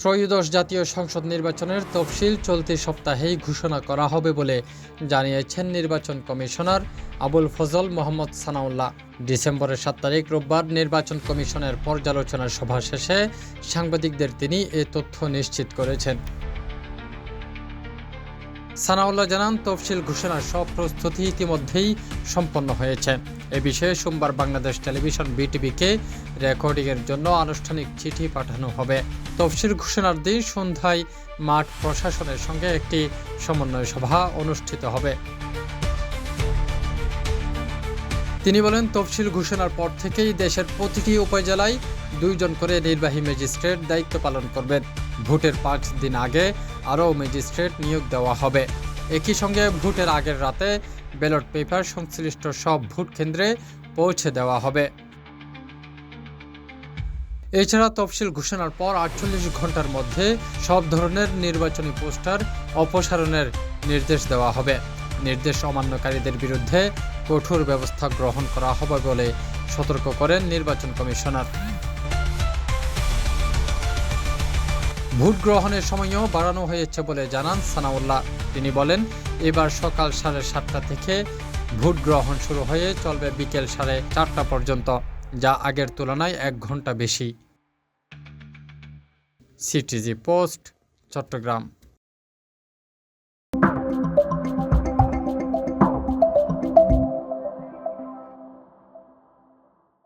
ত্রয়োদশ জাতীয় সংসদ নির্বাচনের তফসিল চলতি সপ্তাহেই ঘোষণা করা হবে বলে জানিয়েছেন নির্বাচন কমিশনার আবুল ফজল মোহাম্মদ সানাউল্লাহ। ডিসেম্বরের 7 তারিখ রোববার নির্বাচন কমিশনের পর্যালোচনা সভা শেষে সাংবাদিকদের তিনি এ তথ্য নিশ্চিত করেছেন। সানাউল্লাহ জানান, তফসিল ঘোষণার সব প্রস্তুতি ইতিমধ্যেই সম্পন্ন হয়েছে। এ বিষয়ে সোমবার বাংলাদেশ টেলিভিশন বিটিভিকে রেকর্ডিংয়ের জন্য আনুষ্ঠানিক চিঠি পাঠানো হবে। তফসিল ঘোষণার দিন সন্ধ্যায় মাঠ প্রশাসনের সঙ্গে একটি সমন্বয় সভা অনুষ্ঠিত হবে। তিনি বলেন, তফসিল ঘোষণার পর থেকেই দেশের প্রতিটি উপজেলায় 2 জন করে নির্বাহী ম্যাজিস্ট্রেট দায়িত্ব পালন করবেন। ভোটের 5 দিন আগে আরও ম্যাজিস্ট্রেট নিয়োগ দেওয়া হবে। একই সঙ্গে ভোটের আগের রাতে ব্যালট পেপার সংশ্লিষ্ট সব ভোট কেন্দ্রে পৌঁছে দেওয়া হবে। এছাড়া তফসিল ঘোষণার পর 48 ঘন্টার মধ্যে সব ধরনের নির্বাচনী পোস্টার অপসারণের নির্দেশ দেওয়া হবে। নির্দেশ অমান্যকারীদের বিরুদ্ধে কঠোর ব্যবস্থা গ্রহণ করা হবে বলে সতর্ক করেন নির্বাচন কমিশনার। ভোট গ্রহণের সময়ও বাড়ানো হয়েছে বলে জানান সানাউল্লাহ। তিনি বলেন, এবার সকাল 7:30টা থেকে ভোট গ্রহণ শুরু হয়ে চলবে বিকেল 4:30 পর্যন্ত, যা আগের তুলনায় 1 ঘন্টা বেশি। CTG post, Chittagong.